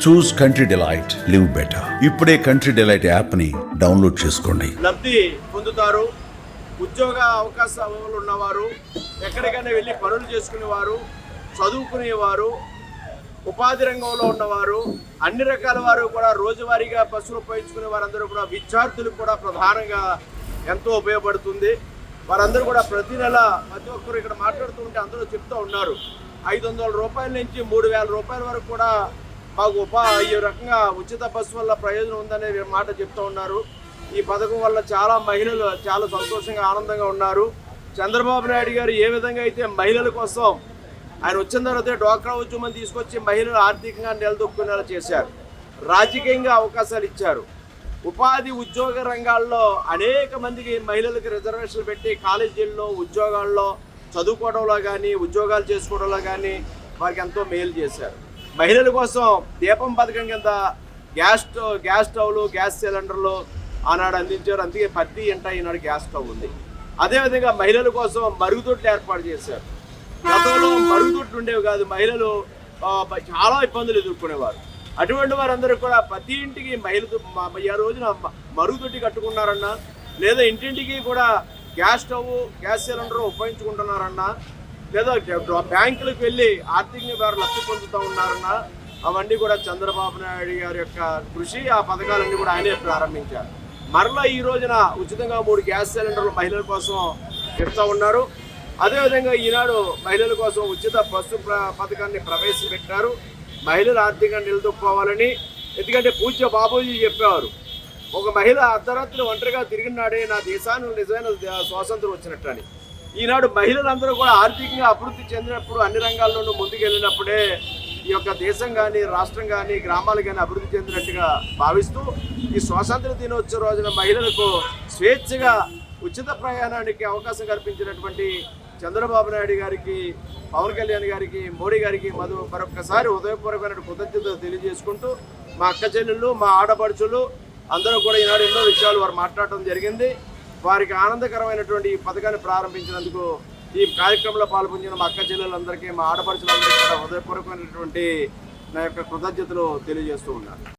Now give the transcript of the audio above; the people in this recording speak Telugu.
చూస్ కంట్రీ డిలైట్, లివ్ బెటర్. ఇప్పుడే కంట్రీ డిలైట్ యాప్ ని డౌన్లోడ్ చేసుకోండి. లబ్ధి పొందుతారు. ఉద్యోగ అవకాశాలు ఉన్నవారు, ఎక్కడికైనా వెళ్ళి పనులు చేసుకునేవారు, చదువుకునేవారు, ఉపాధి రంగంలో ఉన్నవారు, అన్ని రకాల వారు కూడా రోజువారీగా బస్సులు ఉపయోగించుకునే వారందరూ కూడా విద్యార్థులకు కూడా ప్రధానంగా ఎంతో ఉపయోగపడుతుంది. వారందరూ కూడా ప్రతి నెల ప్రతి ఒక్కరు ఇక్కడ మాట్లాడుతుంటే అందరూ చెప్తూ ఉన్నారు, 500 రూపాయల నుంచి 3000 రూపాయల వరకు కూడా మాకు ఈ రకంగా ఉచిత బస్సు వల్ల ప్రయోజనం ఉందనే మాట చెప్తూ ఉన్నారు. ఈ పథకం వల్ల చాలా మహిళలు చాలా సంతోషంగా ఆనందంగా ఉన్నారు. చంద్రబాబు నాయుడు గారు ఏ విధంగా అయితే మహిళల కోసం ఆయన వచ్చిన తర్వాత డ్వాక్రా ఉద్యమం తీసుకొచ్చి మహిళలు ఆర్థికంగా నిలదొక్కునేలా చేశారు, రాజకీయంగా అవకాశాలు ఇచ్చారు, ఉపాధి ఉద్యోగ రంగాల్లో అనేక మందికి మహిళలకు రిజర్వేషన్లు పెట్టి కాలేజీల్లో ఉద్యోగాల్లో చదువుకోవడంలో కానీ ఉద్యోగాలు చేసుకోవడంలో కానీ వారికి ఎంతో మేలు చేశారు. మహిళల కోసం దీపం పథకం కింద గ్యాస్ స్టవ్లు, గ్యాస్ సిలిండర్లు ఆనాడు అందించారు. అందుకే ప్రతి ఇంట ఈనాడు గ్యాస్ స్టవ్ ఉంది. అదేవిధంగా మహిళల కోసం మరుగుదొడ్లు ఏర్పాటు చేశారు. గతంలో మరుగుదొడ్లు ఉండేవి కాదు, మహిళలు చాలా ఇబ్బందులు ఎదుర్కొనేవారు. అటువంటి వారందరూ కూడా ప్రతి ఇంటికి మహిళతో ఈ రోజున మరుగుదొడ్డి కట్టుకున్నారన్నా, లేదా ఇంటింటికి కూడా గ్యాస్ స్టవ్, గ్యాస్ సిలిండర్ ఉపయోగించుకుంటున్నారన్నా, లేదా బ్యాంకులకు వెళ్ళి ఆర్థికంగా వారు లబ్ధి పొందుతూ ఉన్నారన్నా, అవన్నీ కూడా చంద్రబాబు నాయుడు గారి యొక్క కృషి, ఆ పథకాలన్నీ కూడా ఆయనే ప్రారంభించారు. మరలా ఈ రోజున ఉచితంగా 3 గ్యాస్ సిలిండర్లు మహిళల కోసం ఇస్తూ ఉన్నారు. అదేవిధంగా ఈనాడు మహిళల కోసం ఉచిత బస్సు పథకాన్ని ప్రవేశపెట్టారు. మహిళలు ఆర్థికంగా నిలదొక్కుకోవాలని. ఎందుకంటే పూజ్య బాబూజీ చెప్పేవారు, ఒక మహిళ అర్ధరాత్రి ఒంటరిగా తిరిగినాడే నా దేశానికి నిజమైన స్వాతంత్రం వచ్చినట్టు అని. ఈనాడు మహిళలందరూ కూడా ఆర్థికంగా అభివృద్ధి చెందినప్పుడు, అన్ని రంగాల్లోనూ ముందుకెళ్ళినప్పుడే ఈ యొక్క దేశం కానీ, రాష్ట్రం కానీ, గ్రామాలు కానీ అభివృద్ధి చెందినట్టుగా భావిస్తూ ఈ స్వాతంత్ర దినోత్సవ రోజున మహిళలకు స్వేచ్ఛగా ఉచిత ప్రయాణానికి అవకాశం కల్పించినటువంటి చంద్రబాబు నాయుడు గారికి, పవన్ కళ్యాణ్ గారికి, మోడీ గారికి మరొకసారి హృదయపూర్వకమైన కృతజ్ఞతలు తెలియజేసుకుంటూ, మా అక్క చెల్లెళ్ళు, మా ఆడపడుచులు అందరూ కూడా ఈనాడు ఎన్నో విషయాలు వారు మాట్లాడటం జరిగింది. వారికి ఆనందకరమైనటువంటి ఈ పథకాన్ని ప్రారంభించినందుకు ఈ కార్యక్రమంలో పాల్గొంచిన మా అక్క చెల్లెలందరికీ, మా ఆడపడుచులందరికీ కూడా హృదయపూర్వకమైనటువంటి నా యొక్క కృతజ్ఞతలు తెలియజేస్తూ ఉన్నాను.